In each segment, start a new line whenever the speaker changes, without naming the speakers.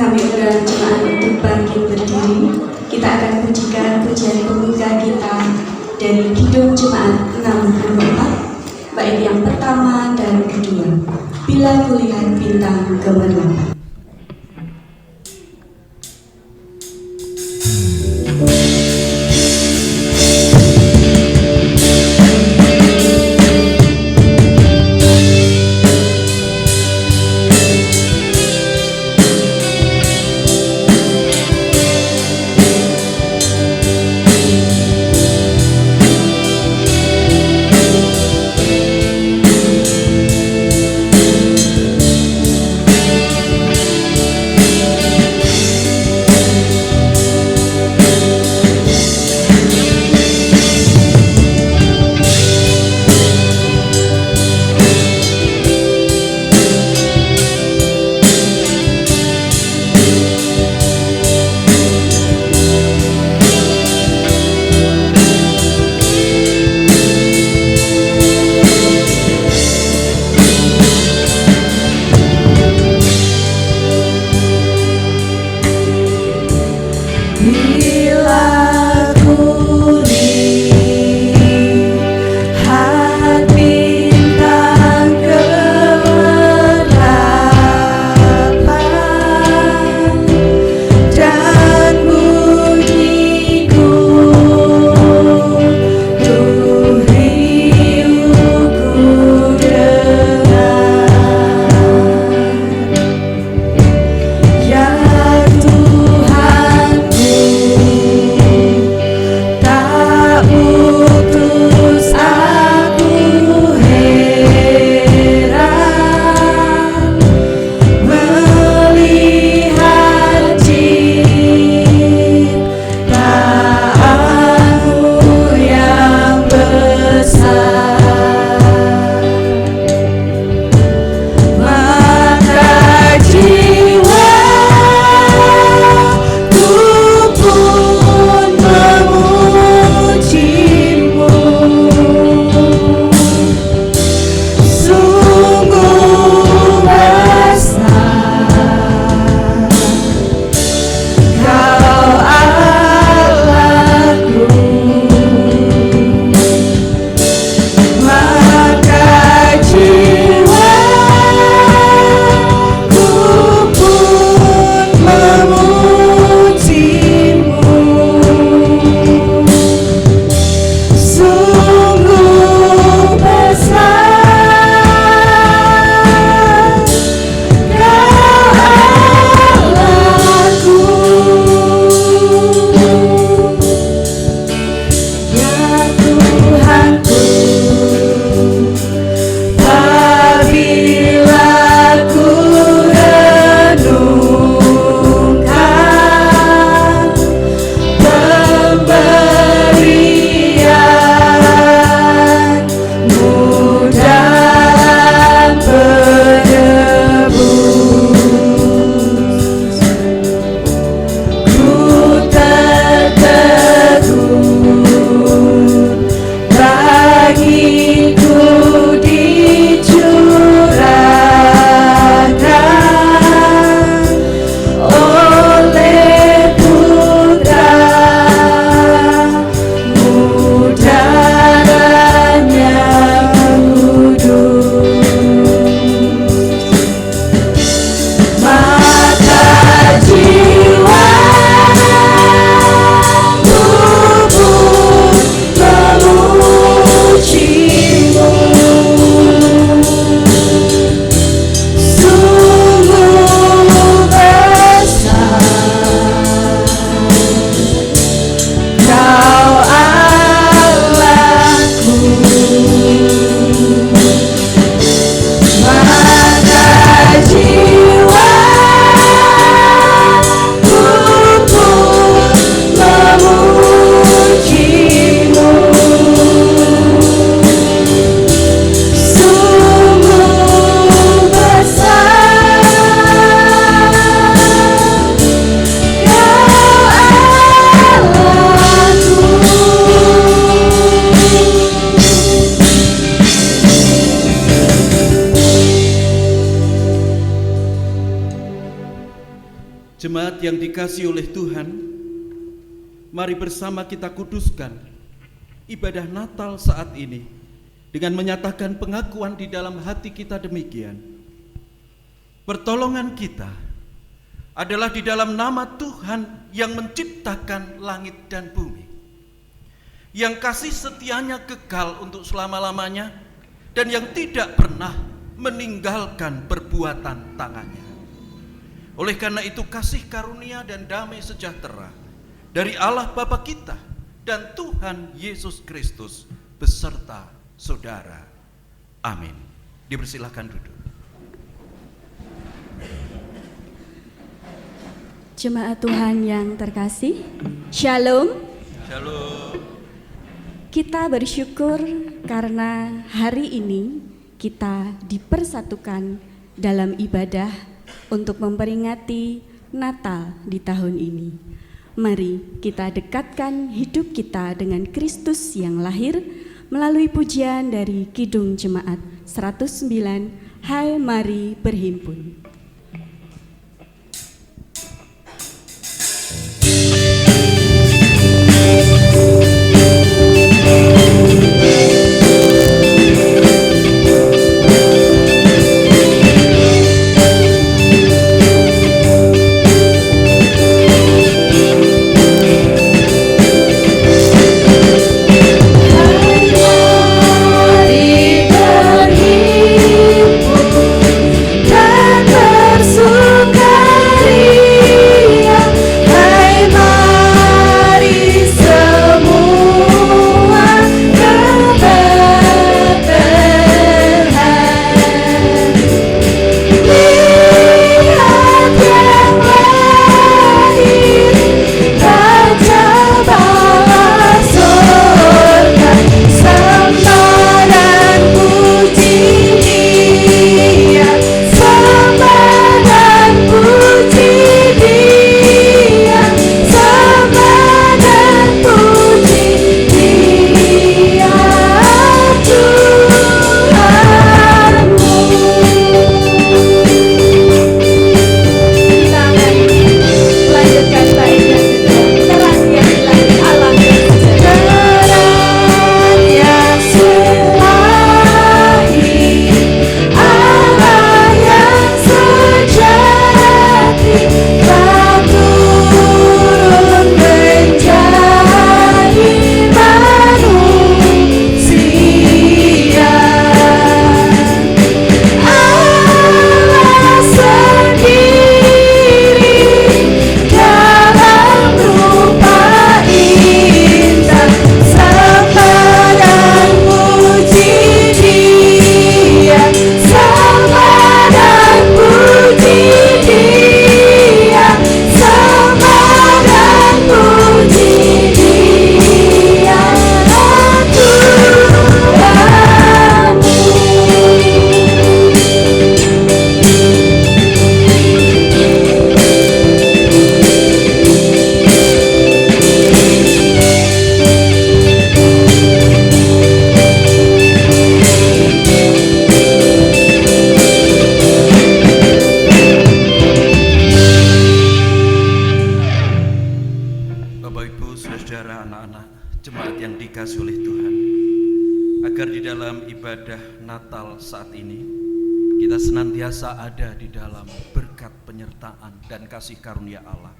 Kami undang jemaat untuk bangkit berdiri. Kita akan pujikan pujian pembuka kita dari Kidung Jemaat 64, bait yang pertama dan kedua. Bila kulihat bintang gemerlap.
Jemaat yang dikasihi oleh Tuhan, mari bersama kita kuduskan ibadah Natal saat ini dengan menyatakan pengakuan di dalam hati kita demikian. Pertolongan kita adalah di dalam nama Tuhan yang menciptakan langit dan bumi, yang kasih setianya kekal untuk selama-lamanya dan yang tidak pernah meninggalkan perbuatan tangannya. Oleh karena itu kasih karunia dan damai sejahtera dari Allah Bapa kita dan Tuhan Yesus Kristus beserta saudara. Amin. Dipersilakan duduk.
Jemaat Tuhan yang terkasih, Shalom.
Shalom.
Kita bersyukur karena hari ini kita dipersatukan dalam ibadah untuk memperingati Natal di tahun ini. Mari kita dekatkan hidup kita dengan Kristus yang lahir melalui pujian dari Kidung Jemaat 109, Hai Mari Berhimpun.
Ada di dalam berkat penyertaan dan kasih karunia Allah.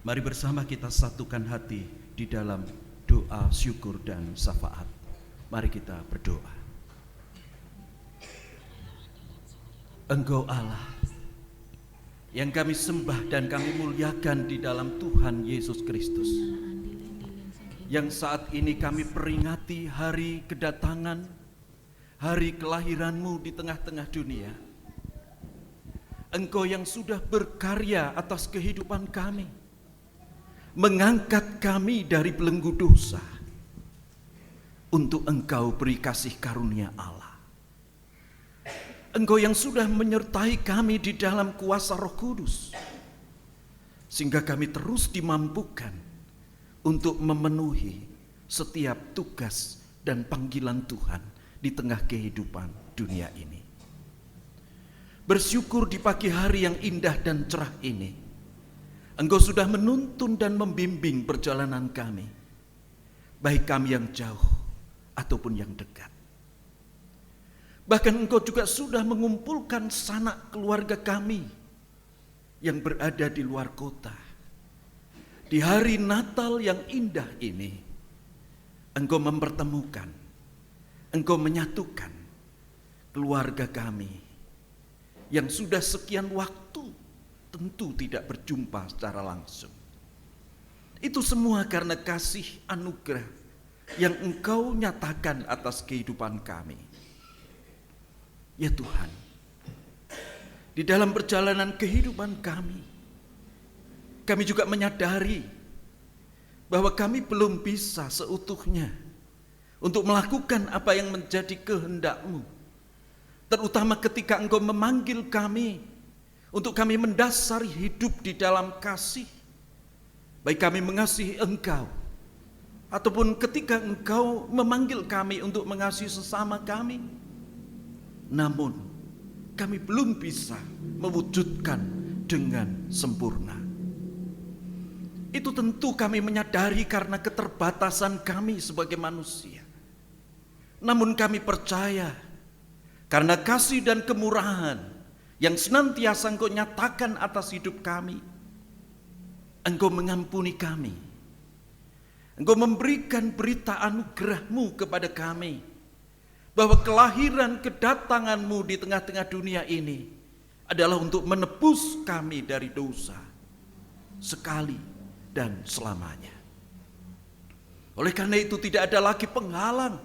Mari bersama kita satukan hati di dalam doa syukur dan syafaat. Mari kita berdoa. Engkau Allah yang kami sembah dan kami muliakan di dalam Tuhan Yesus Kristus, yang saat ini kami peringati hari kedatangan, hari kelahiran-Mu di tengah-tengah dunia. Engkau yang sudah berkarya atas kehidupan kami, mengangkat kami dari belenggu dosa, untuk Engkau beri kasih karunia Allah. Engkau yang sudah menyertai kami di dalam kuasa Roh Kudus, sehingga kami terus dimampukan untuk memenuhi setiap tugas dan panggilan Tuhan di tengah kehidupan dunia ini. Bersyukur di pagi hari yang indah dan cerah ini, Engkau sudah menuntun dan membimbing perjalanan kami, baik kami yang jauh ataupun yang dekat. Bahkan Engkau juga sudah mengumpulkan sanak keluarga kami yang berada di luar kota. Di hari Natal yang indah ini, Engkau mempertemukan, Engkau menyatukan keluarga kami yang sudah sekian waktu tentu tidak berjumpa secara langsung. Itu semua karena kasih anugerah yang Engkau nyatakan atas kehidupan kami. Ya Tuhan, di dalam perjalanan kehidupan kami juga menyadari bahwa kami belum bisa seutuhnya untuk melakukan apa yang menjadi kehendak-Mu. Terutama ketika Engkau memanggil kami untuk kami mendasari hidup di dalam kasih. Baik kami mengasihi Engkau, ataupun ketika Engkau memanggil kami untuk mengasihi sesama kami. Namun kami belum bisa mewujudkan dengan sempurna. Itu tentu kami menyadari karena keterbatasan kami sebagai manusia. Namun kami percaya karena kasih dan kemurahan yang senantiasa Engkau nyatakan atas hidup kami, Engkau mengampuni kami. Engkau memberikan berita anugerah-Mu kepada kami, bahwa kelahiran kedatangan-Mu di tengah-tengah dunia ini adalah untuk menebus kami dari dosa sekali dan selamanya. Oleh karena itu tidak ada lagi penghalang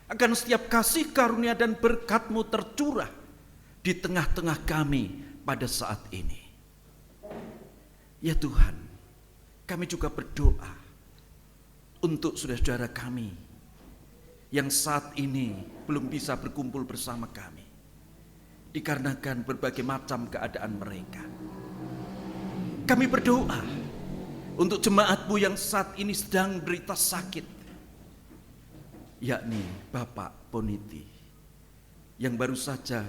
akan setiap kasih karunia dan berkat-Mu tercurah di tengah-tengah kami pada saat ini. Ya Tuhan, kami juga berdoa untuk saudara-saudara kami yang saat ini belum bisa berkumpul bersama kami, dikarenakan berbagai macam keadaan mereka. Kami berdoa untuk jemaat-Mu yang saat ini sedang berita sakit, yakni Bapak Poniti, yang baru saja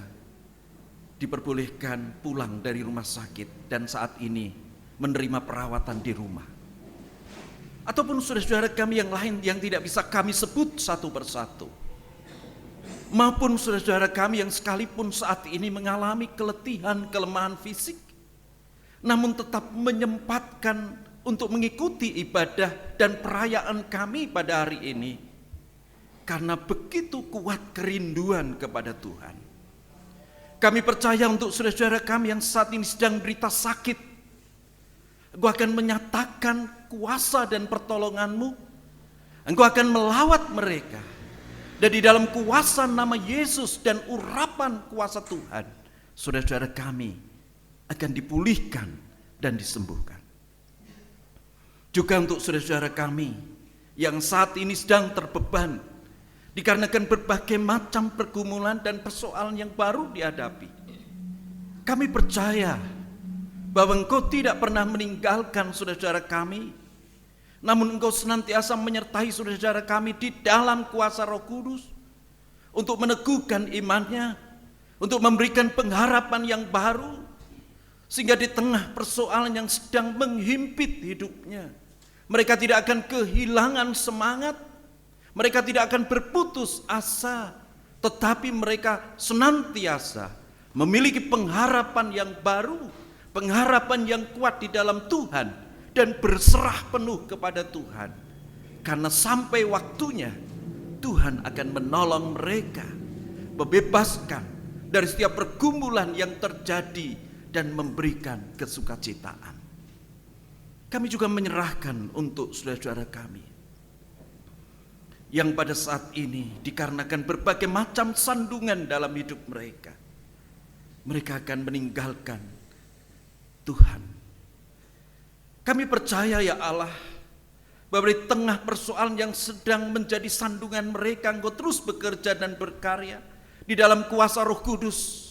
diperbolehkan pulang dari rumah sakit dan saat ini menerima perawatan di rumah. Ataupun saudara-saudara kami yang lain yang tidak bisa kami sebut satu persatu. Maupun saudara-saudara kami yang sekalipun saat ini mengalami keletihan, kelemahan fisik, namun tetap menyempatkan untuk mengikuti ibadah dan perayaan kami pada hari ini, karena begitu kuat kerinduan kepada Tuhan. Kami percaya untuk saudara-saudara kami yang saat ini sedang berita sakit, Engkau akan menyatakan kuasa dan pertolongan-Mu. Engkau akan melawat mereka. Dan di dalam kuasa nama Yesus dan urapan kuasa Tuhan, saudara-saudara kami akan dipulihkan dan disembuhkan. Juga untuk saudara-saudara kami yang saat ini sedang terbeban dikarenakan berbagai macam pergumulan dan persoalan yang baru dihadapi. Kami percaya bahwa Engkau tidak pernah meninggalkan saudara-saudara kami, namun Engkau senantiasa menyertai saudara-saudara kami di dalam kuasa Roh Kudus untuk meneguhkan imannya, untuk memberikan pengharapan yang baru, sehingga di tengah persoalan yang sedang menghimpit hidupnya, mereka tidak akan kehilangan semangat, mereka tidak akan berputus asa, tetapi mereka senantiasa memiliki pengharapan yang baru, pengharapan yang kuat di dalam Tuhan, dan berserah penuh kepada Tuhan. Karena sampai waktunya Tuhan akan menolong mereka, membebaskan dari setiap pergumulan yang terjadi dan memberikan kesukacitaan. Kami juga menyerahkan untuk saudara-saudara kami yang pada saat ini dikarenakan berbagai macam sandungan dalam hidup mereka, mereka akan meninggalkan Tuhan. Kami percaya ya Allah, bahwa di tengah persoalan yang sedang menjadi sandungan mereka, Engkau terus bekerja dan berkarya di dalam kuasa Roh Kudus,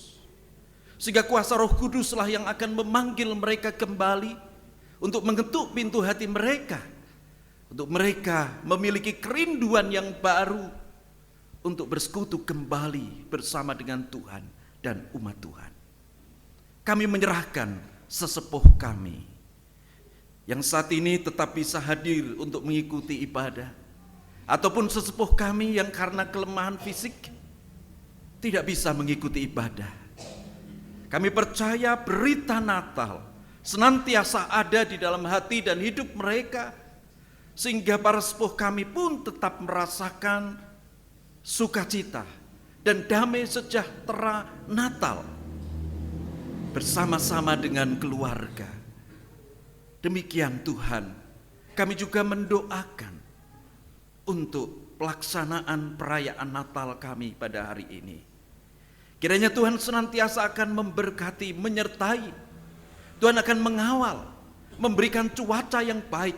sehingga kuasa Roh Kuduslah yang akan memanggil mereka kembali untuk mengetuk pintu hati mereka, untuk mereka memiliki kerinduan yang baru untuk bersekutu kembali bersama dengan Tuhan dan umat Tuhan. Kami menyerahkan sesepuh kami yang saat ini tetap bisa hadir untuk mengikuti ibadah, ataupun sesepuh kami yang karena kelemahan fisik tidak bisa mengikuti ibadah. Kami percaya berita Natal senantiasa ada di dalam hati dan hidup mereka, sehingga para sepuh kami pun tetap merasakan sukacita dan damai sejahtera Natal bersama-sama dengan keluarga. Demikian Tuhan, kami juga mendoakan untuk pelaksanaan perayaan Natal kami pada hari ini. Kiranya Tuhan senantiasa akan memberkati, menyertai. Tuhan akan mengawal, memberikan cuaca yang baik,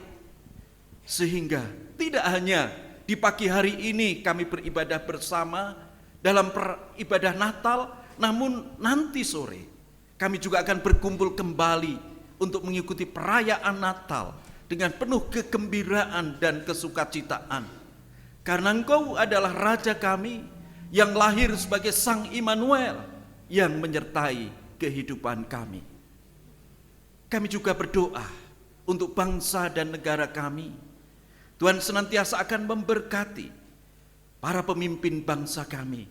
sehingga tidak hanya di pagi hari ini kami beribadah bersama dalam ibadah Natal, namun nanti sore kami juga akan berkumpul kembali untuk mengikuti perayaan Natal dengan penuh kegembiraan dan kesukacitaan. Karena Engkau adalah Raja kami yang lahir sebagai Sang Immanuel yang menyertai kehidupan kami. Kami juga berdoa untuk bangsa dan negara kami. Tuhan senantiasa akan memberkati para pemimpin bangsa kami,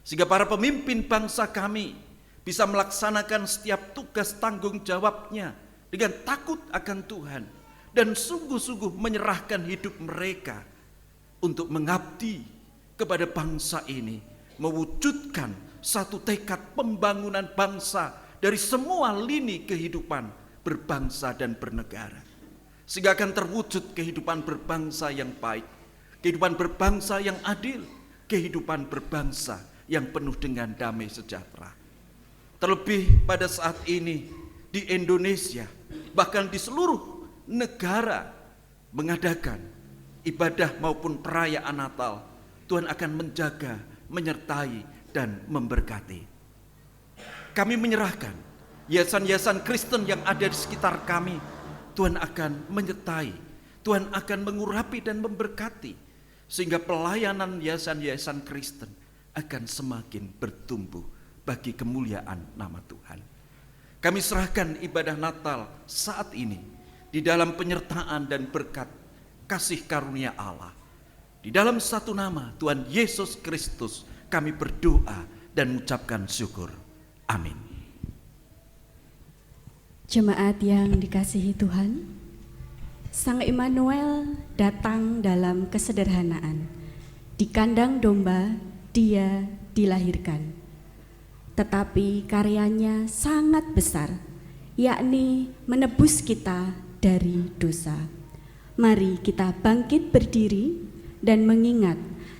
sehingga para pemimpin bangsa kami bisa melaksanakan setiap tugas tanggung jawabnya dengan takut akan Tuhan dan sungguh-sungguh menyerahkan hidup mereka untuk mengabdi kepada bangsa ini, mewujudkan satu tekad pembangunan bangsa dari semua lini kehidupan berbangsa dan bernegara, sehingga akan terwujud kehidupan berbangsa yang baik, kehidupan berbangsa yang adil, kehidupan berbangsa yang penuh dengan damai sejahtera. Terlebih pada saat ini di Indonesia, bahkan di seluruh negara mengadakan ibadah maupun perayaan Natal, Tuhan akan menjaga, menyertai, dan memberkati. Kami menyerahkan yayasan-yayasan Kristen yang ada di sekitar kami. Tuhan akan menyertai, Tuhan akan mengurapi dan memberkati, sehingga pelayanan yayasan-yayasan Kristen akan semakin bertumbuh bagi kemuliaan nama Tuhan. Kami serahkan ibadah Natal saat ini di dalam penyertaan dan berkat kasih karunia Allah. Di dalam satu nama Tuhan Yesus Kristus kami berdoa dan mengucapkan syukur. Amin.
Jemaat yang dikasihi Tuhan, Sang Immanuel datang dalam kesederhanaan. Di kandang domba Dia dilahirkan. Tetapi karyanya sangat besar, yakni menebus kita dari dosa. Mari kita bangkit berdiri dan mengingat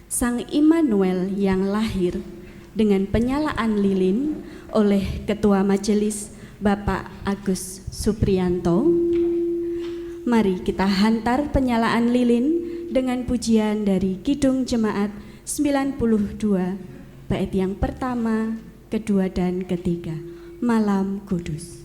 Sang Immanuel yang lahir dengan penyalaan lilin oleh Ketua Majelis Bapak Agus Supriyanto. Mari kita hantar penyalaan lilin dengan pujian dari Kidung Jemaat 92, bait yang pertama, kedua, dan ketiga. Malam Kudus.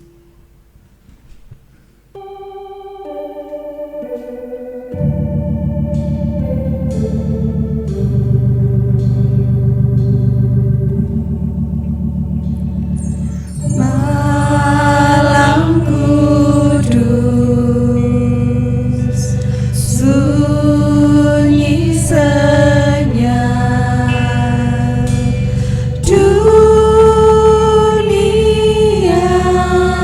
Dunia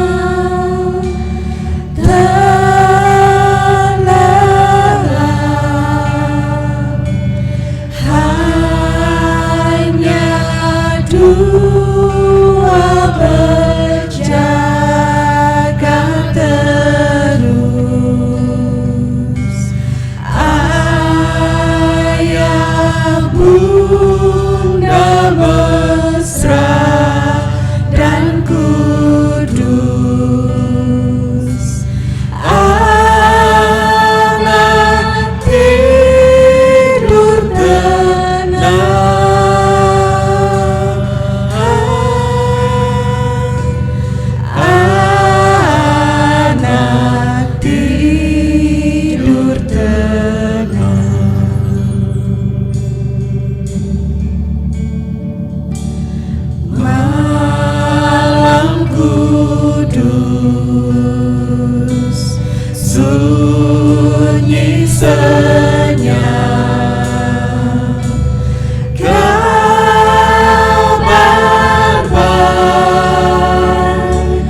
sunyi senyap, kabar baik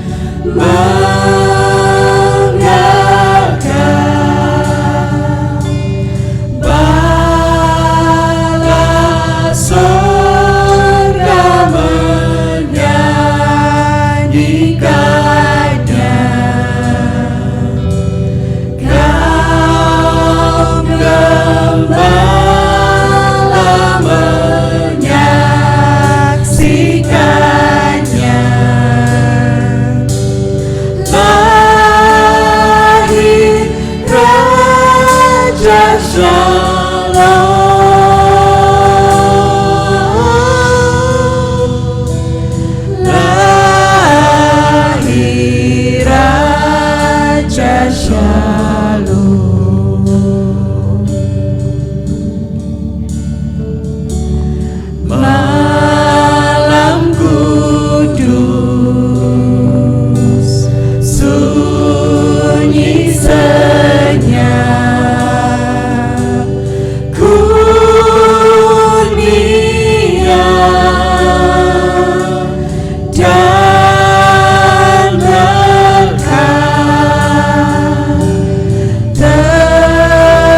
menggegarkan, bala surga menyanyikannya. Kaum gembala menyaksikannya. Lahir Raja Shalom, lahir Raja Shalom. Malam kudus, sunyi senyap, kurnia dan berkah tercermin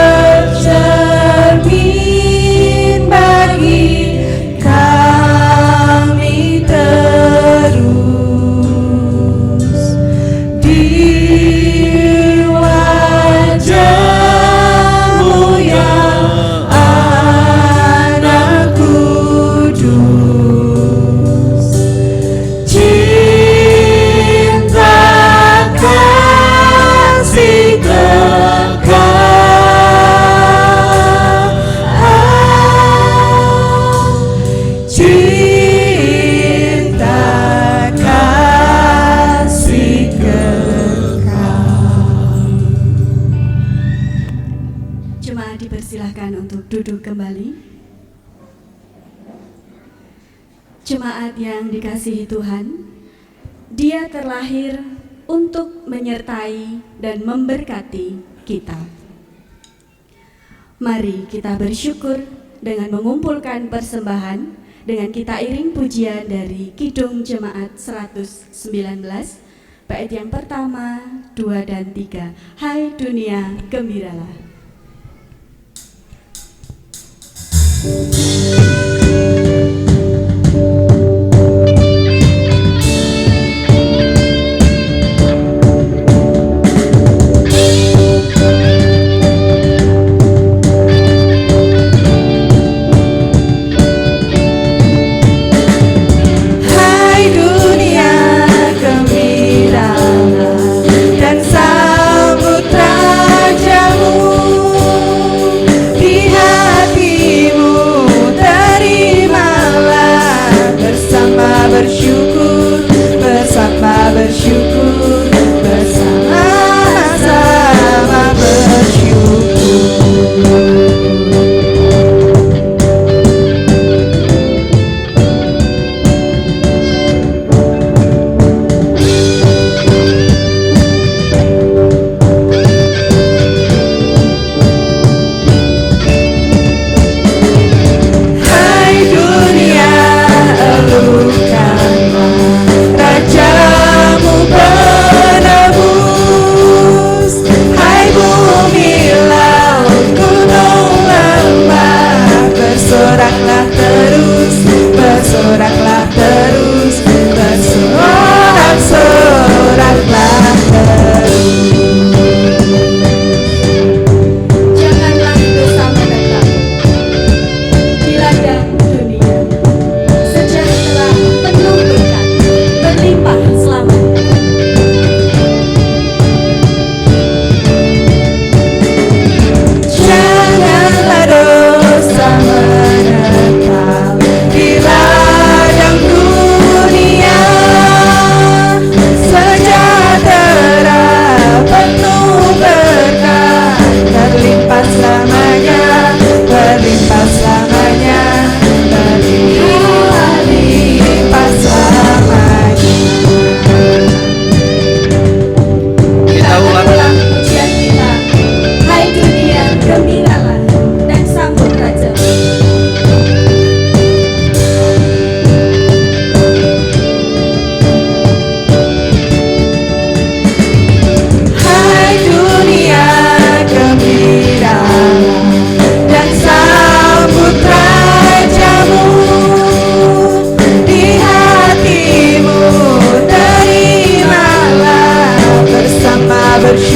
bagi kami terus di wajah-Mu yang Anak kudus. Cinta kasih kekal, cinta kasih kekal.
Jemaat dipersilahkan untuk duduk kembali. Jemaat yang dikasihi Tuhan, Dia terlahir untuk menyertai dan memberkati kita. Mari kita bersyukur dengan mengumpulkan persembahan dengan kita iring pujian dari Kidung Jemaat 119, bait yang pertama, 2 dan 3. Hai dunia, gembiralah.
Hai dunia, gembiralah dan sambut Raja-Mu. Di hatimu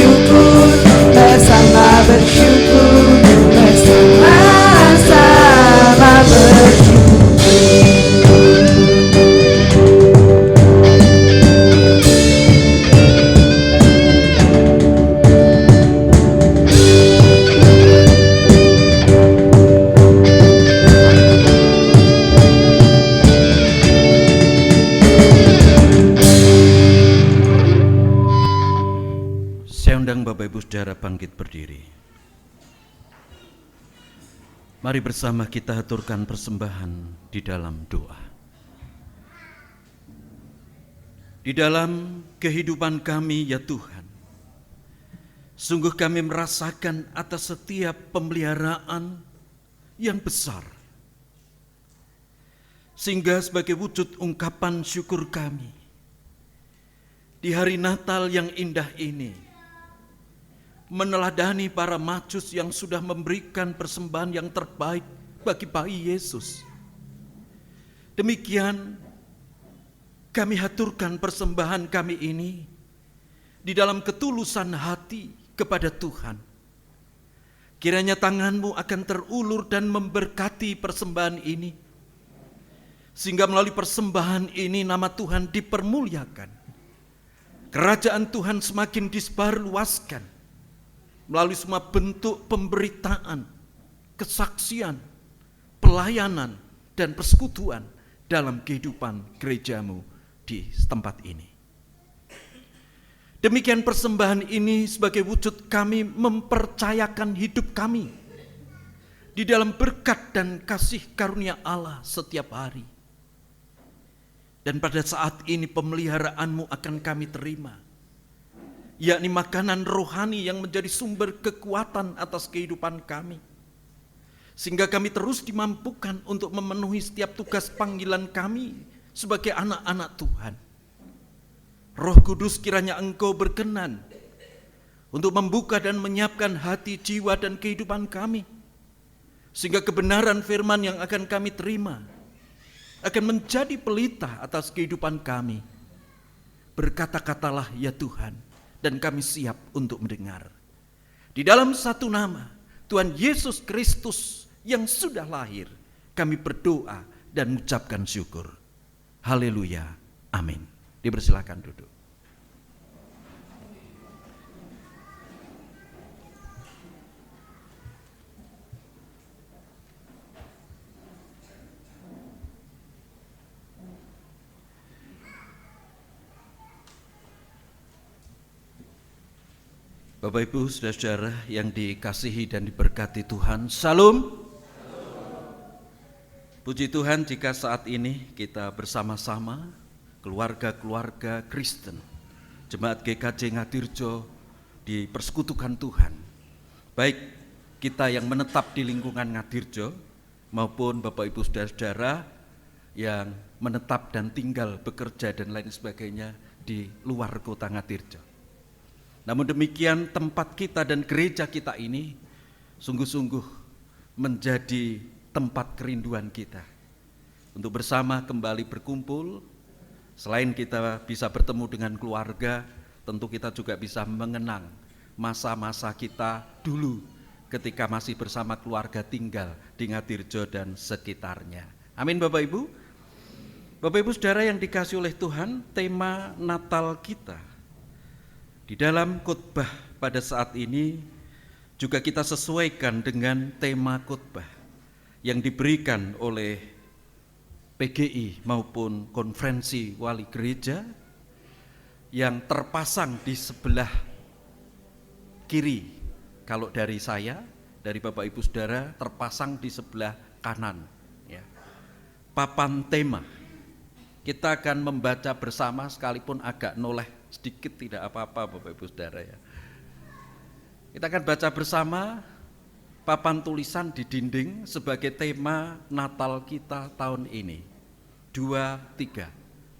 bersyukur, bersama bersyukur, bersama-sama bersyukur.
Bapak Ibu Saudara bangkit berdiri. Mari bersama kita haturkan persembahan di dalam doa. Di dalam kehidupan kami ya Tuhan, sungguh kami merasakan atas setiap pemeliharaan yang besar. Sehingga sebagai wujud ungkapan syukur kami, di hari Natal yang indah ini, meneladani para majus yang sudah memberikan persembahan yang terbaik bagi bayi Yesus. Demikian kami haturkan persembahan kami ini di dalam ketulusan hati kepada Tuhan. Kiranya tangan-Mu akan terulur dan memberkati persembahan ini, sehingga melalui persembahan ini nama Tuhan dipermuliakan. Kerajaan Tuhan semakin disebarluaskan melalui semua bentuk pemberitaan, kesaksian, pelayanan, dan persekutuan dalam kehidupan gereja-Mu di tempat ini. Demikian persembahan ini sebagai wujud kami mempercayakan hidup kami di dalam berkat dan kasih karunia Allah setiap hari. Dan pada saat ini pemeliharaan-Mu akan kami terima, yakni makanan rohani yang menjadi sumber kekuatan atas kehidupan kami, sehingga kami terus dimampukan untuk memenuhi setiap tugas panggilan kami sebagai anak-anak Tuhan. Roh Kudus, kiranya Engkau berkenan untuk membuka dan menyiapkan hati, jiwa, dan kehidupan kami, sehingga kebenaran firman yang akan kami terima akan menjadi pelita atas kehidupan kami. Berkata-katalah ya Tuhan, dan kami siap untuk mendengar. Di dalam satu nama, Tuhan Yesus Kristus yang sudah lahir, kami berdoa dan mengucapkan syukur. Haleluya, amin. Dipersilakan duduk. Bapak Ibu saudara-saudara yang dikasihi dan diberkati Tuhan, Salam. Puji Tuhan jika saat ini kita bersama-sama keluarga-keluarga Kristen, Jemaat GKJ Ngadirjo dipersekutukan Tuhan. Baik kita yang menetap di lingkungan Ngadirjo maupun Bapak Ibu saudara-saudara yang menetap dan tinggal bekerja dan lain sebagainya di luar kota Ngadirjo. Namun demikian tempat kita dan gereja kita ini sungguh-sungguh menjadi tempat kerinduan kita untuk bersama kembali berkumpul. Selain kita bisa bertemu dengan keluarga, tentu kita juga bisa mengenang masa-masa kita dulu ketika masih bersama keluarga tinggal di Ngadirjo dan sekitarnya. Amin Bapak Ibu. Bapak Ibu saudara yang dikasihi oleh Tuhan, tema Natal kita di dalam khotbah pada saat ini juga kita sesuaikan dengan tema khotbah yang diberikan oleh PGI maupun konferensi wali gereja yang terpasang di sebelah kiri. Kalau dari saya, dari Bapak Ibu Saudara, terpasang di sebelah kanan. Ya. Papan tema. Kita akan membaca bersama sekalipun agak noleh sedikit tidak apa-apa Bapak Ibu Saudara ya. Kita akan baca bersama papan tulisan di dinding sebagai tema Natal kita tahun ini. 2, 3.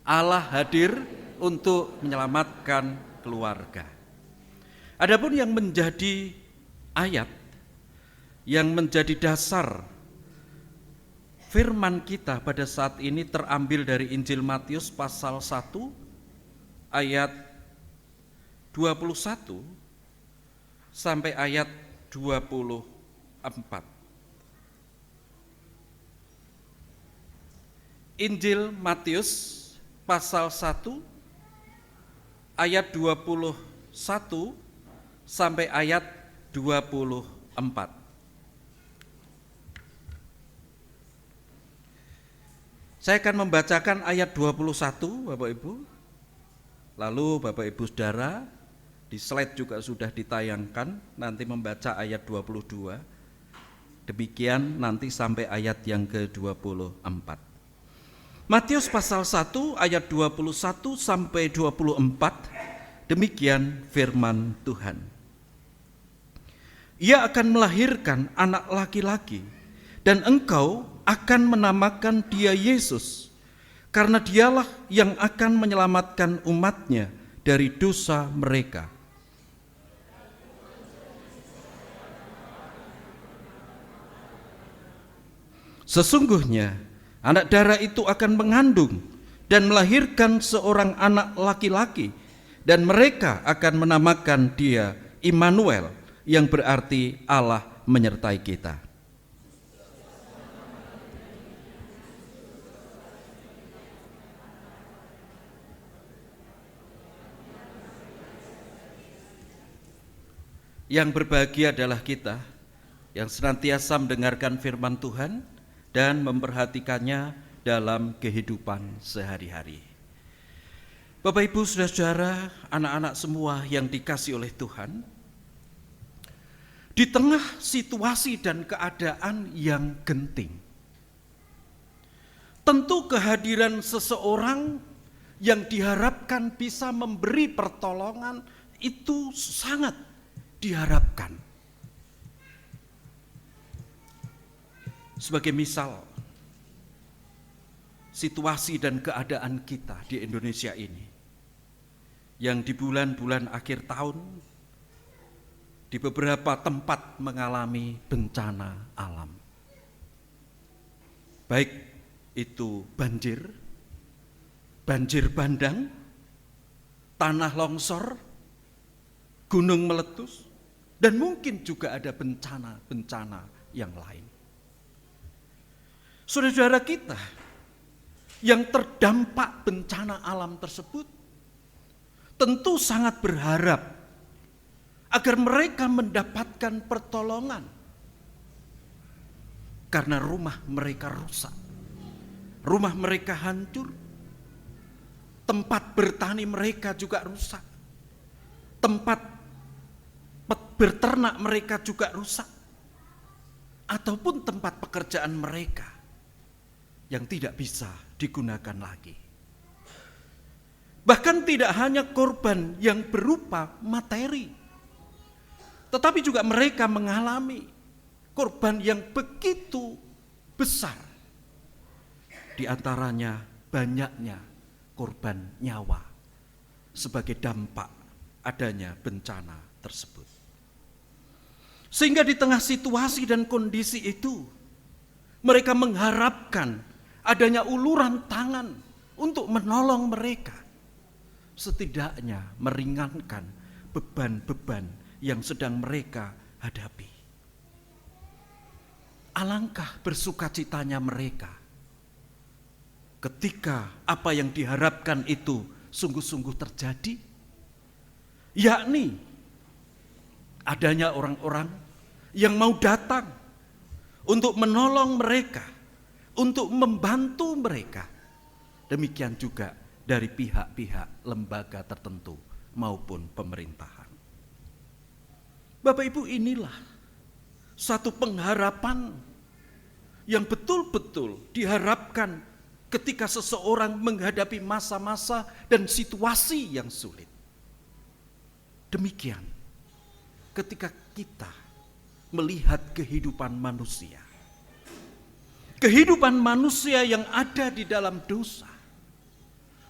Allah hadir untuk menyelamatkan keluarga. Adapun yang menjadi ayat yang menjadi dasar firman kita pada saat ini terambil dari Injil Matius pasal 1 ayat 21 sampai ayat 24. Injil Matius pasal 1 ayat 21 sampai ayat 24. Saya akan membacakan ayat 21, Bapak Ibu. Lalu Bapak Ibu Saudara, di slide juga sudah ditayangkan, nanti membaca ayat 22. Demikian nanti sampai ayat yang ke-24. Matius pasal 1 ayat 21 sampai 24, demikian firman Tuhan. Ia akan melahirkan anak laki-laki, dan engkau akan menamakan dia Yesus, karena dialah yang akan menyelamatkan umatnya dari dosa mereka. Sesungguhnya anak darah itu akan mengandung dan melahirkan seorang anak laki-laki, dan mereka akan menamakan dia Immanuel, yang berarti Allah menyertai kita. Yang berbahagia adalah kita yang senantiasa mendengarkan firman Tuhan dan memperhatikannya dalam kehidupan sehari-hari. Bapak Ibu Saudara-saudara, anak-anak semua yang dikasihi oleh Tuhan, di tengah situasi dan keadaan yang genting, tentu kehadiran seseorang yang diharapkan bisa memberi pertolongan itu sangat diharapkan. Sebagai misal, situasi dan keadaan kita di Indonesia ini, yang di bulan-bulan akhir tahun, di beberapa tempat mengalami bencana alam. Baik itu banjir bandang, tanah longsor, gunung meletus, dan mungkin juga ada bencana-bencana yang lain. Saudara-saudara kita yang terdampak bencana alam tersebut tentu sangat berharap agar mereka mendapatkan pertolongan, karena rumah mereka rusak, rumah mereka hancur, tempat bertani mereka juga rusak, tempat berternak mereka juga rusak, ataupun tempat pekerjaan mereka yang tidak bisa digunakan lagi. Bahkan tidak hanya korban yang berupa materi, tetapi juga mereka mengalami korban yang begitu besar. Di antaranya banyaknya korban nyawa sebagai dampak adanya bencana tersebut. Sehingga di tengah situasi dan kondisi itu, mereka mengharapkan adanya uluran tangan untuk menolong mereka, setidaknya meringankan beban-beban yang sedang mereka hadapi. Alangkah bersukacitanya mereka ketika apa yang diharapkan itu sungguh-sungguh terjadi, yakni adanya orang-orang yang mau datang untuk menolong mereka, untuk membantu mereka. Demikian juga dari pihak-pihak lembaga tertentu maupun pemerintahan. Bapak Ibu, inilah satu pengharapan yang betul-betul diharapkan ketika seseorang menghadapi masa-masa dan situasi yang sulit. Demikian ketika kita melihat kehidupan manusia. Kehidupan manusia yang ada di dalam dosa.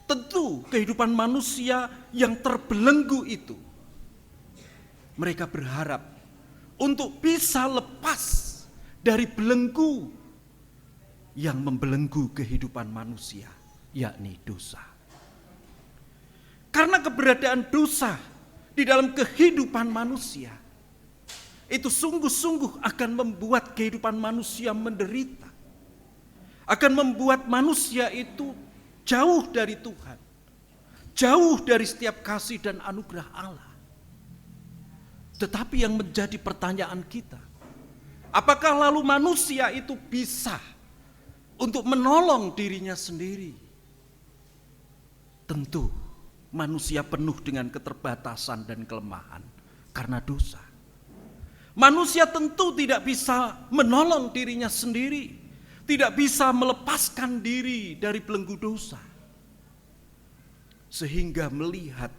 Tentu kehidupan manusia yang terbelenggu itu, mereka berharap untuk bisa lepas dari belenggu yang membelenggu kehidupan manusia, yakni dosa. Karena keberadaan dosa di dalam kehidupan manusia, itu sungguh-sungguh akan membuat kehidupan manusia menderita. Akan membuat manusia itu jauh dari Tuhan. Jauh dari setiap kasih dan anugerah Allah. Tetapi yang menjadi pertanyaan kita, apakah lalu manusia itu bisa untuk menolong dirinya sendiri? Tentu manusia penuh dengan keterbatasan dan kelemahan karena dosa. Manusia tentu tidak bisa menolong dirinya sendiri, tidak bisa melepaskan diri dari belenggu dosa. Sehingga melihat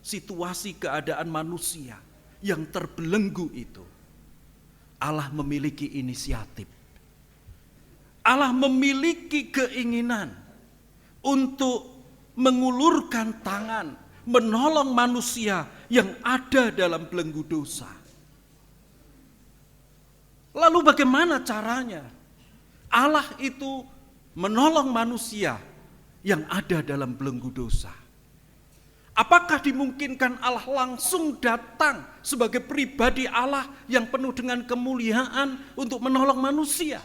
situasi keadaan manusia yang terbelenggu itu, Allah memiliki inisiatif. Allah memiliki keinginan untuk mengulurkan tangan, menolong manusia yang ada dalam belenggu dosa. Lalu bagaimana caranya? Allah itu menolong manusia yang ada dalam belenggu dosa. Apakah dimungkinkan Allah langsung datang sebagai pribadi Allah yang penuh dengan kemuliaan untuk menolong manusia?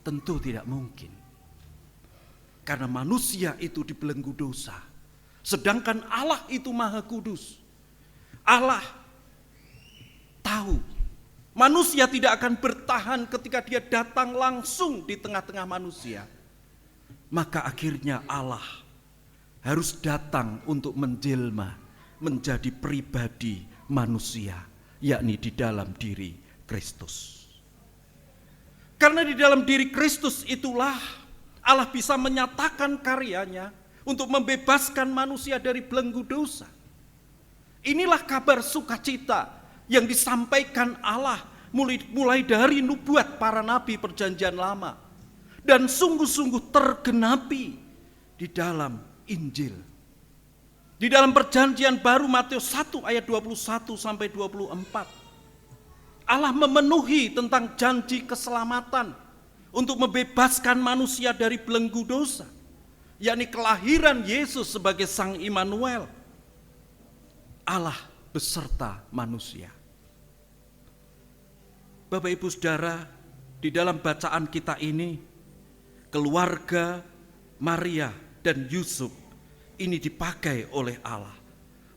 Tentu tidak mungkin. Karena manusia itu dibelenggu dosa. Sedangkan Allah itu Maha Kudus. Allah tahu manusia tidak akan bertahan ketika dia datang langsung di tengah-tengah manusia. Maka akhirnya Allah harus datang untuk menjelma menjadi pribadi manusia, yakni di dalam diri Kristus. Karena di dalam diri Kristus itulah Allah bisa menyatakan karyanya untuk membebaskan manusia dari belenggu dosa. Inilah kabar sukacita yang disampaikan Allah mulai dari nubuat para nabi perjanjian lama dan sungguh-sungguh tergenapi di dalam Injil. Di dalam perjanjian baru Matius 1 ayat 21 sampai 24. Allah memenuhi tentang janji keselamatan untuk membebaskan manusia dari belenggu dosa, yakni kelahiran Yesus sebagai Sang Immanuel. Allah beserta manusia. Bapak Ibu Saudara, di dalam bacaan kita ini, keluarga Maria dan Yusuf ini dipakai oleh Allah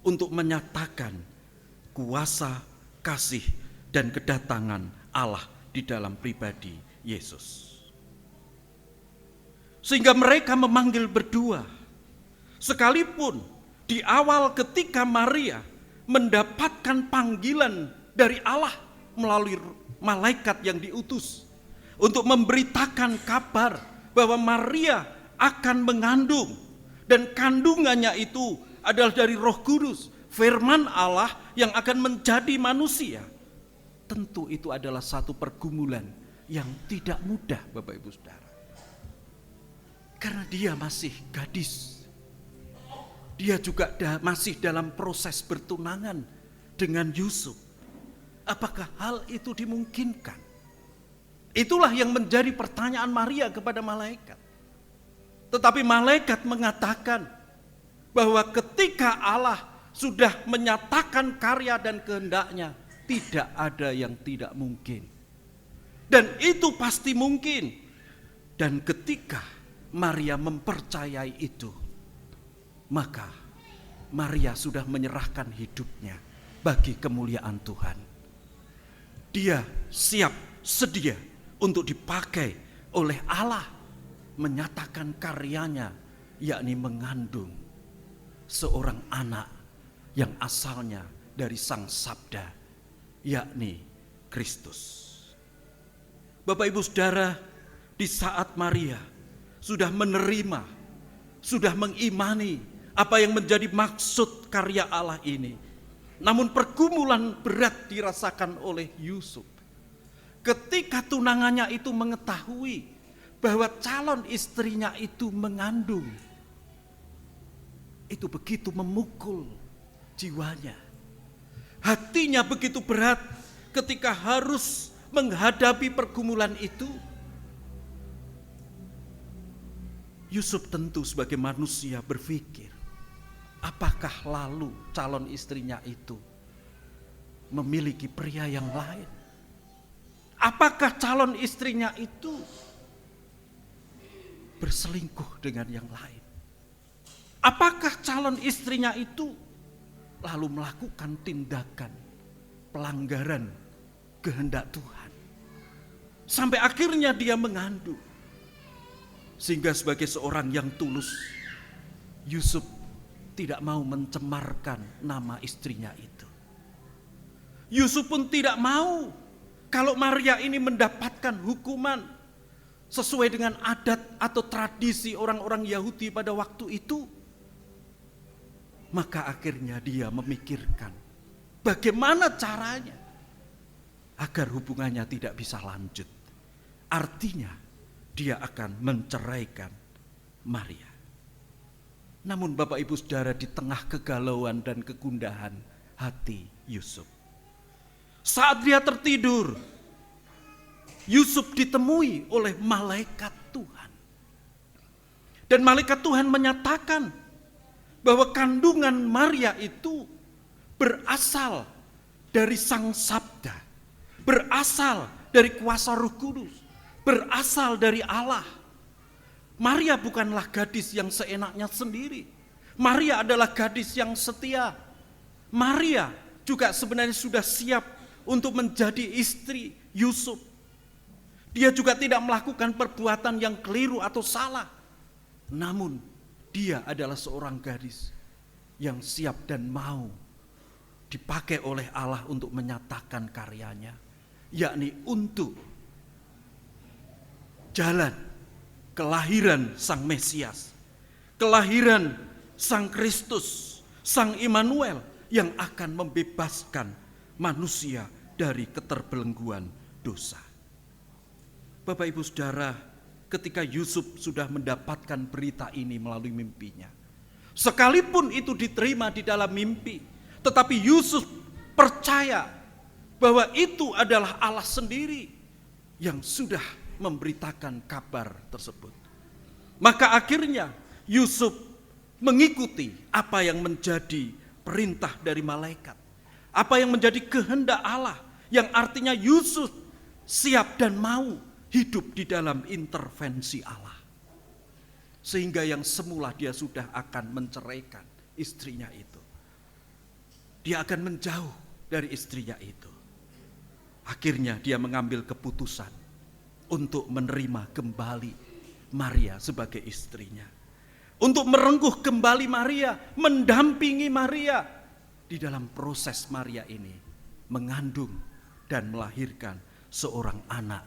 untuk menyatakan kuasa, kasih, dan kedatangan Allah di dalam pribadi Yesus. Sehingga mereka memanggil berdua. Sekalipun di awal ketika Maria mendapatkan panggilan dari Allah melalui malaikat yang diutus untuk memberitakan kabar bahwa Maria akan mengandung, dan kandungannya itu adalah dari Roh Kudus, firman Allah yang akan menjadi manusia. Tentu itu adalah satu pergumulan yang tidak mudah, Bapak Ibu Saudara. Karena dia masih gadis. Dia juga masih dalam proses bertunangan dengan Yusuf. Apakah hal itu dimungkinkan? Itulah yang menjadi pertanyaan Maria kepada malaikat. Tetapi malaikat mengatakan bahwa ketika Allah sudah menyatakan karya dan kehendaknya, tidak ada yang tidak mungkin. Dan itu pasti mungkin. Dan ketika Maria mempercayai itu, maka Maria sudah menyerahkan hidupnya bagi kemuliaan Tuhan. Dia siap sedia untuk dipakai oleh Allah menyatakan karyanya, yakni mengandung seorang anak yang asalnya dari Sang Sabda, yakni Kristus. Bapak Ibu Saudara, di saat Maria sudah menerima, sudah mengimani apa yang menjadi maksud karya Allah ini, namun pergumulan berat dirasakan oleh Yusuf. Ketika tunangannya itu mengetahui bahwa calon istrinya itu mengandung, itu begitu memukul jiwanya. Hatinya begitu berat ketika harus menghadapi pergumulan itu. Yusuf tentu sebagai manusia berpikir, apakah lalu calon istrinya itu memiliki pria yang lain? Apakah calon istrinya itu berselingkuh dengan yang lain? Apakah calon istrinya itu lalu melakukan tindakan pelanggaran kehendak Tuhan? Sampai akhirnya dia mengandung. Sehingga sebagai seorang yang tulus, Yusuf tidak mau mencemarkan nama istrinya itu. Yusuf pun tidak mau kalau Maria ini mendapatkan hukuman sesuai dengan adat atau tradisi orang-orang Yahudi pada waktu itu. Maka akhirnya dia memikirkan bagaimana caranya agar hubungannya tidak bisa lanjut. Artinya dia akan menceraikan Maria. Namun Bapak Ibu Saudara, di tengah kegalauan dan kegundahan hati Yusuf, saat dia tertidur, Yusuf ditemui oleh malaikat Tuhan. Dan malaikat Tuhan menyatakan bahwa kandungan Maria itu berasal dari Sang Sabda, berasal dari kuasa Roh Kudus, berasal dari Allah. Maria bukanlah gadis yang seenaknya sendiri. Maria adalah gadis yang setia. Maria juga sebenarnya sudah siap untuk menjadi istri Yusuf. Dia juga tidak melakukan perbuatan yang keliru atau salah. Namun dia adalah seorang gadis yang siap dan mau dipakai oleh Allah untuk menyatakan karyanya, yakni untuk jalan kelahiran Sang Mesias, kelahiran Sang Kristus, Sang Immanuel yang akan membebaskan manusia dari keterbelengguan dosa. Bapak Ibu Saudara, ketika Yusuf sudah mendapatkan berita ini melalui mimpinya, sekalipun itu diterima di dalam mimpi, tetapi Yusuf percaya bahwa itu adalah Allah sendiri yang sudah memberitakan kabar tersebut. Maka akhirnya Yusuf mengikuti apa yang menjadi perintah dari malaikat, apa yang menjadi kehendak Allah, yang artinya Yusuf siap dan mau hidup di dalam intervensi Allah. Sehingga yang semula dia sudah akan menceraikan istrinya itu, dia akan menjauh dari istrinya itu. Akhirnya dia mengambil keputusan untuk menerima kembali Maria sebagai istrinya, untuk merengkuh kembali Maria, mendampingi Maria di dalam proses Maria ini mengandung dan melahirkan seorang anak,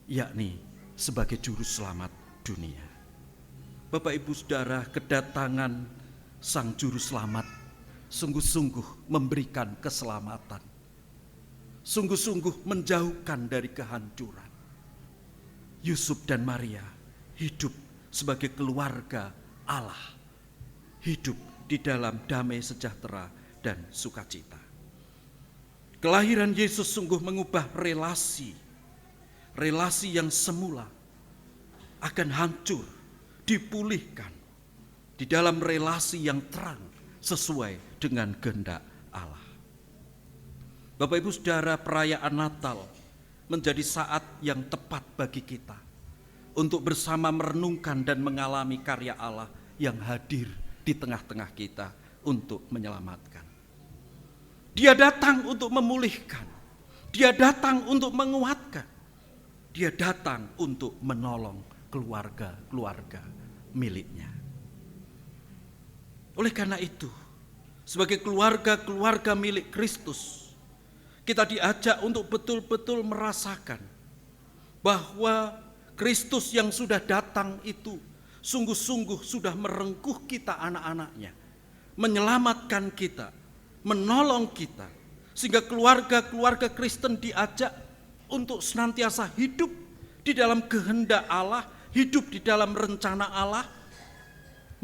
yakni sebagai juru selamat dunia. Bapak Ibu Saudara, kedatangan Sang Juru Selamat sungguh-sungguh memberikan keselamatan, sungguh-sungguh menjauhkan dari kehancuran. Yusuf dan Maria hidup sebagai keluarga Allah, hidup di dalam damai sejahtera dan sukacita. Kelahiran Yesus sungguh mengubah relasi yang semula akan hancur, dipulihkan di dalam relasi yang terang sesuai dengan kehendak Allah. Bapak Ibu Saudara, perayaan Natal menjadi saat yang tepat bagi kita untuk bersama merenungkan dan mengalami karya Allah yang hadir di tengah-tengah kita untuk menyelamatkan. Dia datang untuk memulihkan, dia datang untuk menguatkan, dia datang untuk menolong keluarga-keluarga miliknya. Oleh karena itu, sebagai keluarga-keluarga milik Kristus, kita diajak untuk betul-betul merasakan bahwa Kristus yang sudah datang itu sungguh-sungguh sudah merengkuh kita anak-anaknya, menyelamatkan kita, menolong kita, sehingga keluarga-keluarga Kristen diajak untuk senantiasa hidup di dalam kehendak Allah, hidup di dalam rencana Allah,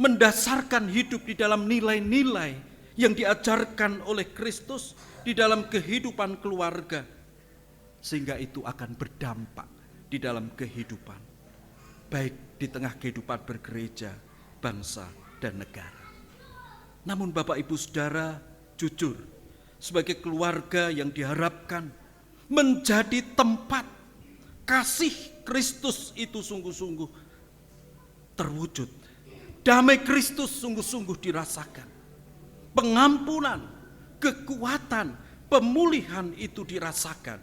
mendasarkan hidup di dalam nilai-nilai yang diajarkan oleh Kristus di dalam kehidupan keluarga, sehingga itu akan berdampak di dalam kehidupan, baik di tengah kehidupan bergereja, bangsa, dan negara. Namun Bapak Ibu Saudara, jujur, sebagai keluarga yang diharapkan menjadi tempat kasih Kristus itu sungguh-sungguh terwujud. Damai Kristus sungguh-sungguh dirasakan. Pengampunan, kekuatan, pemulihan itu dirasakan.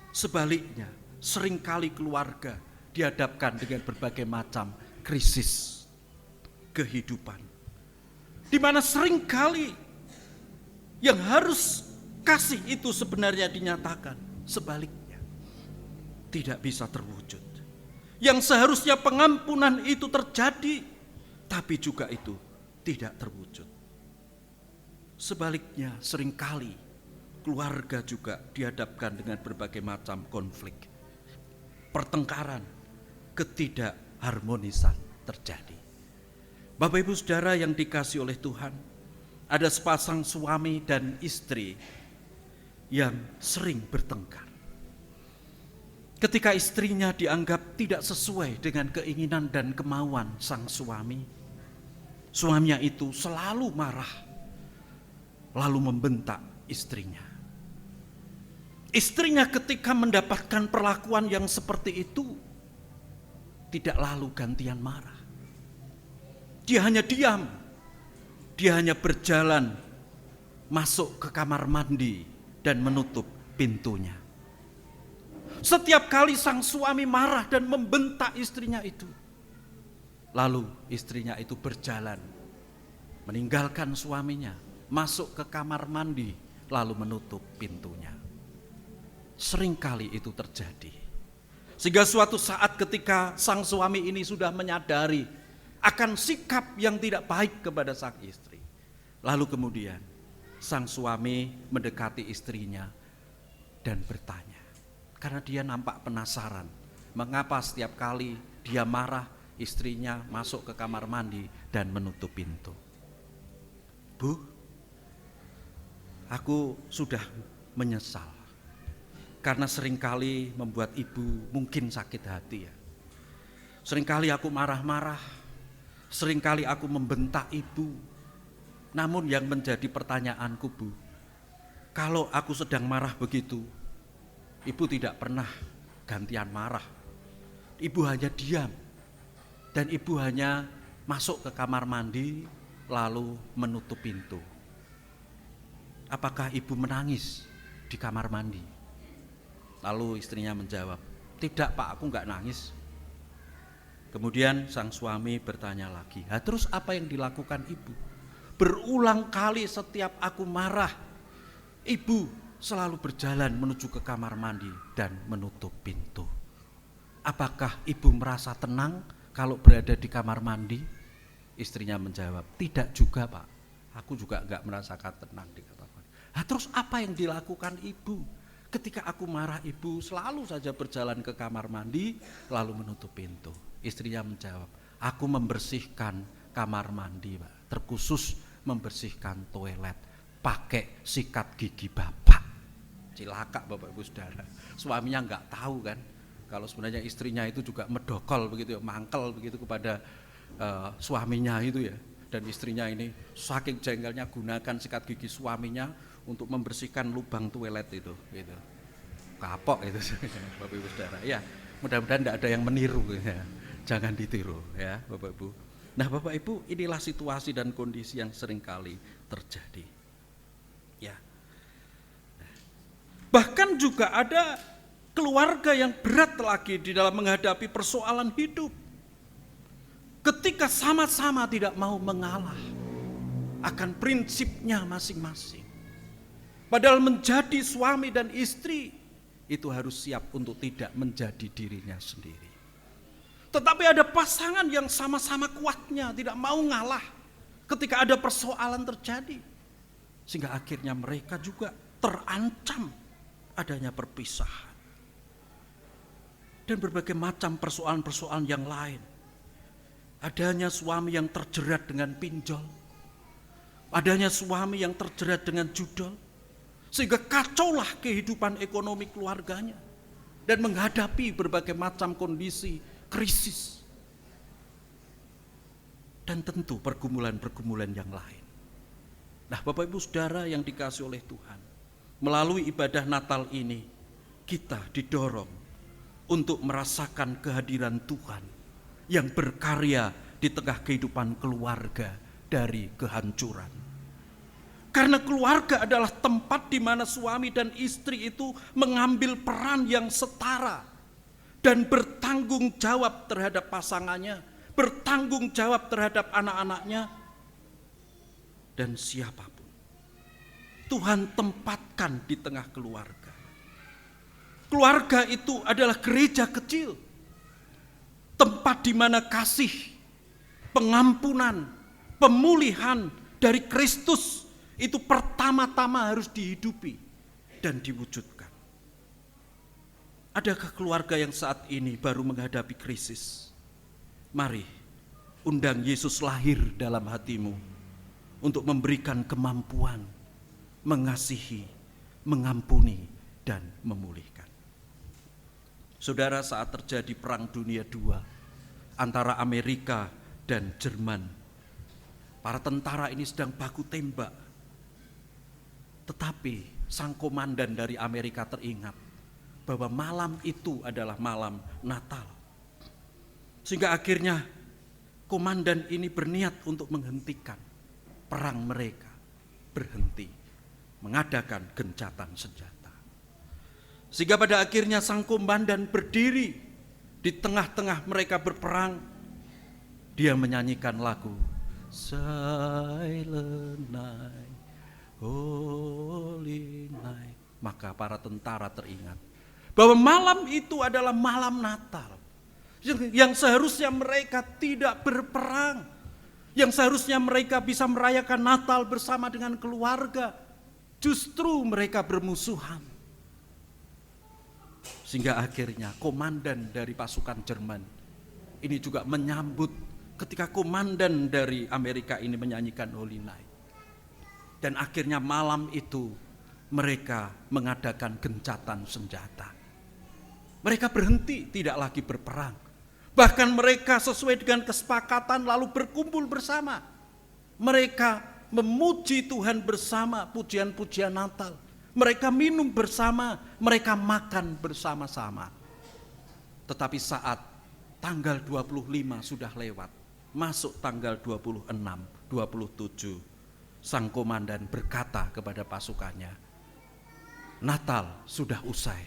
Sebaliknya, seringkali keluarga dihadapkan dengan berbagai macam krisis kehidupan, di mana seringkali yang harus kasih itu sebenarnya dinyatakan, sebaliknya tidak bisa terwujud. Yang seharusnya pengampunan itu terjadi, tapi juga itu tidak terwujud. Sebaliknya seringkali keluarga juga dihadapkan dengan berbagai macam konflik, pertengkaran, ketidakharmonisan terjadi. Bapak Ibu Saudara yang dikasihi oleh Tuhan, ada sepasang suami dan istri yang sering bertengkar. Ketika istrinya dianggap tidak sesuai dengan keinginan dan kemauan sang suami, suaminya itu selalu marah, lalu membentak istrinya. Istrinya ketika mendapatkan perlakuan yang seperti itu, tidak lalu gantian marah. Dia hanya diam, dia hanya berjalan masuk ke kamar mandi dan menutup pintunya. Setiap kali sang suami marah dan membentak istrinya itu, lalu istrinya itu berjalan, meninggalkan suaminya, masuk ke kamar mandi, lalu menutup pintunya. Seringkali itu terjadi. Sehingga suatu saat ketika sang suami ini sudah menyadari akan sikap yang tidak baik kepada sang istri, lalu kemudian sang suami mendekati istrinya dan bertanya, karena dia nampak penasaran, mengapa setiap kali dia marah, istrinya masuk ke kamar mandi dan menutup pintu. Bu, aku sudah menyesal karena seringkali membuat ibu mungkin sakit hati ya. Seringkali aku marah-marah, seringkali aku membentak ibu. Namun yang menjadi pertanyaanku, Bu, kalau aku sedang marah begitu, ibu tidak pernah gantian marah. Ibu hanya diam dan ibu hanya masuk ke kamar mandi lalu menutup pintu. Apakah ibu menangis di kamar mandi? Lalu istrinya menjawab, tidak Pak, aku enggak nangis. Kemudian sang suami bertanya lagi, terus apa yang dilakukan ibu? Berulang kali setiap aku marah, ibu selalu berjalan menuju ke kamar mandi dan menutup pintu. Apakah ibu merasa tenang kalau berada di kamar mandi? Istrinya menjawab, tidak juga Pak, aku juga enggak merasakan tenang di kamar mandi. Terus apa yang dilakukan ibu? Ketika aku marah, ibu selalu saja berjalan ke kamar mandi lalu menutup pintu. Istrinya menjawab, aku membersihkan kamar mandi Pak, terkhusus membersihkan toilet pakai sikat gigi bapak. Cilaka Bapak Ibu Saudara, suaminya enggak tahu kan kalau sebenarnya istrinya itu juga medokol begitu ya, mangkel begitu kepada suaminya itu ya. Dan istrinya ini saking jengkelnya gunakan sikat gigi suaminya untuk membersihkan lubang toilet itu gitu. Kapok itu Bapak Ibu Saudara. Ya, mudah-mudahan tidak ada yang meniru ya. Jangan ditiru ya Bapak Ibu. Nah Bapak Ibu, inilah situasi dan kondisi yang seringkali terjadi. Ya. Bahkan juga ada keluarga yang berat lagi di dalam menghadapi persoalan hidup. Ketika sama-sama tidak mau mengalah akan prinsipnya masing-masing. Padahal menjadi suami dan istri itu harus siap untuk tidak menjadi dirinya sendiri. Tetapi ada pasangan yang sama-sama kuatnya, tidak mau ngalah ketika ada persoalan terjadi. Sehingga akhirnya mereka juga terancam adanya perpisahan. Dan berbagai macam persoalan-persoalan yang lain. Adanya suami yang terjerat dengan pinjol. Adanya suami yang terjerat dengan judol. Sehingga kacaulah kehidupan ekonomi keluarganya. Dan menghadapi berbagai macam kondisi krisis. Dan tentu pergumulan-pergumulan yang lain. Nah, Bapak Ibu Saudara yang dikasihi oleh Tuhan, melalui ibadah Natal ini kita didorong untuk merasakan kehadiran Tuhan yang berkarya di tengah kehidupan keluarga dari kehancuran. Karena keluarga adalah tempat di mana suami dan istri itu mengambil peran yang setara dan bertanggung jawab terhadap pasangannya, bertanggung jawab terhadap anak-anaknya, dan siapapun. Tuhan tempatkan di tengah keluarga. Keluarga itu adalah gereja kecil, tempat di mana kasih, pengampunan, pemulihan dari Kristus itu pertama-tama harus dihidupi dan diwujudkan. Adakah keluarga yang saat ini baru menghadapi krisis? Mari undang Yesus lahir dalam hatimu untuk memberikan kemampuan mengasihi, mengampuni, dan memulihkan. Saudara, saat terjadi Perang Dunia II antara Amerika dan Jerman, para tentara ini sedang baku tembak. Tetapi sang komandan dari Amerika teringat bahwa malam itu adalah malam Natal. Sehingga akhirnya komandan ini berniat untuk menghentikan perang mereka, berhenti, mengadakan gencatan senjata. Sehingga pada akhirnya sang komandan berdiri di tengah-tengah mereka berperang. Dia menyanyikan lagu Silent Night, Holy Night. Maka para tentara teringat bahwa malam itu adalah malam Natal, yang seharusnya mereka tidak berperang, yang seharusnya mereka bisa merayakan Natal bersama dengan keluarga. Justru mereka bermusuhan. Sehingga akhirnya komandan dari pasukan Jerman ini juga menyambut ketika komandan dari Amerika ini menyanyikan Holy Night. Dan akhirnya malam itu mereka mengadakan gencatan senjata. Mereka berhenti, tidak lagi berperang. Bahkan mereka sesuai dengan kesepakatan lalu berkumpul bersama. Mereka memuji Tuhan bersama, pujian-pujian Natal. Mereka minum bersama, mereka makan bersama-sama. Tetapi saat tanggal 25 sudah lewat, masuk tanggal 26, 27, sang komandan berkata kepada pasukannya, Natal sudah usai.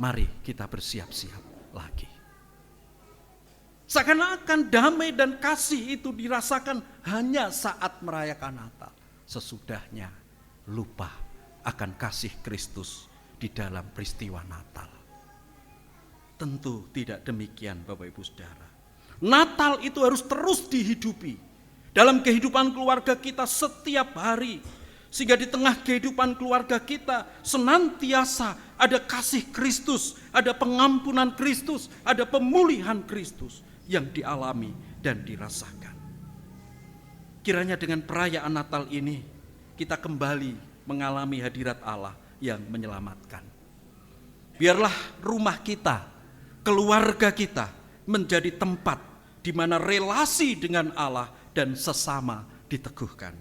Mari kita bersiap-siap lagi. Seakan-akan damai dan kasih itu dirasakan hanya saat merayakan Natal. Sesudahnya lupa akan kasih Kristus di dalam peristiwa Natal. Tentu tidak demikian Bapak Ibu Saudara. Natal itu harus terus dihidupi dalam kehidupan keluarga kita setiap hari. Sehingga di tengah kehidupan keluarga kita senantiasa ada kasih Kristus, ada pengampunan Kristus, ada pemulihan Kristus yang dialami dan dirasakan. Kiranya dengan perayaan Natal ini kita kembali mengalami hadirat Allah yang menyelamatkan. Biarlah rumah kita, keluarga kita menjadi tempat di mana relasi dengan Allah dan sesama diteguhkan.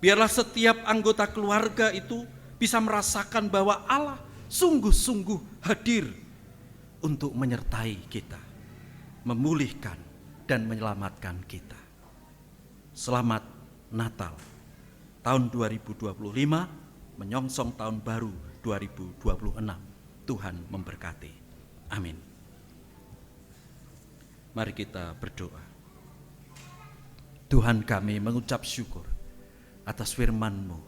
Biarlah setiap anggota keluarga itu bisa merasakan bahwa Allah sungguh-sungguh hadir untuk menyertai kita, memulihkan dan menyelamatkan kita. Selamat Natal tahun 2025 menyongsong tahun baru 2026. Tuhan memberkati. Amin. Mari kita berdoa. Tuhan, kami mengucap syukur atas firman-Mu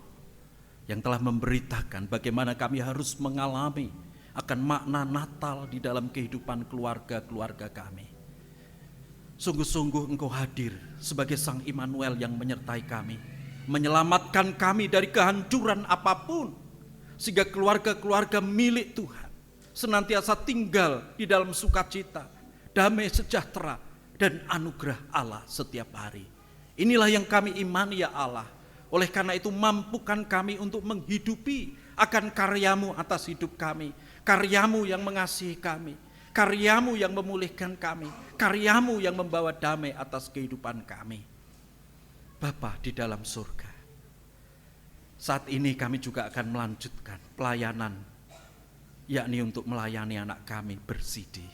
yang telah memberitakan bagaimana kami harus mengalami akan makna Natal di dalam kehidupan keluarga-keluarga kami. Sungguh-sungguh Engkau hadir sebagai Sang Immanuel yang menyertai kami, menyelamatkan kami dari kehancuran apapun, sehingga keluarga-keluarga milik Tuhan senantiasa tinggal di dalam sukacita, damai sejahtera, dan anugerah Allah setiap hari. Inilah yang kami imani ya Allah. Oleh karena itu mampukan kami untuk menghidupi akan karya-Mu atas hidup kami. Karya-Mu yang mengasihi kami. Karya-Mu yang memulihkan kami. Karya-Mu yang membawa damai atas kehidupan kami. Bapa di dalam surga, saat ini kami juga akan melanjutkan pelayanan, yakni untuk melayani anak kami bersidi,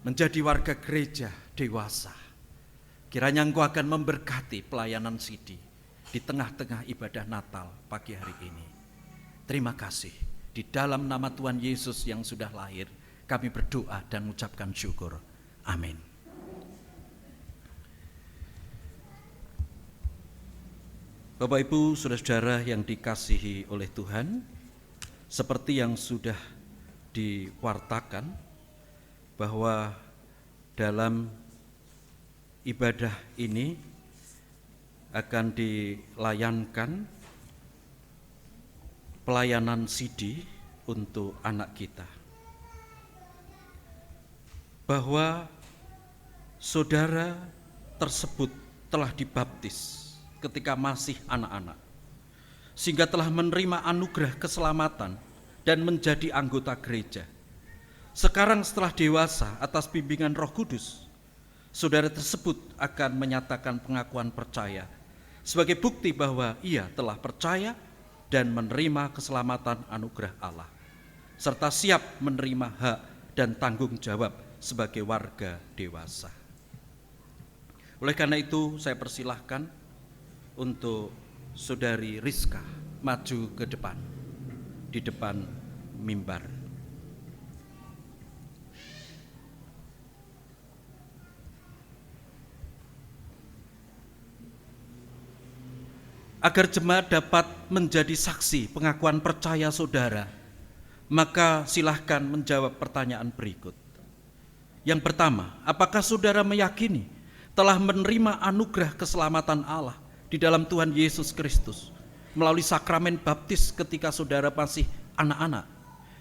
menjadi warga gereja dewasa. Kiranya Engkau akan memberkati pelayanan Sidi di tengah-tengah ibadah Natal pagi hari ini. Terima kasih. Di dalam nama Tuhan Yesus yang sudah lahir, kami berdoa dan mengucapkan syukur. Amin. Bapak Ibu, saudara-saudara yang dikasihi oleh Tuhan, seperti yang sudah diwartakan bahwa dalam ibadah ini akan dilayankan pelayanan Sidi untuk anak kita. Bahwa saudara tersebut telah dibaptis ketika masih anak-anak, sehingga telah menerima anugerah keselamatan dan menjadi anggota gereja. Sekarang setelah dewasa atas bimbingan Roh Kudus, saudara tersebut akan menyatakan pengakuan percaya sebagai bukti bahwa ia telah percaya dan menerima keselamatan anugerah Allah, serta siap menerima hak dan tanggung jawab sebagai warga dewasa. Oleh karena itu, saya persilahkan untuk Saudari Rizka maju ke depan, di depan mimbar. Agar jemaat dapat menjadi saksi pengakuan percaya saudara, maka silahkan menjawab pertanyaan berikut. Yang pertama, apakah saudara meyakini telah menerima anugerah keselamatan Allah di dalam Tuhan Yesus Kristus melalui sakramen baptis ketika saudara masih anak-anak?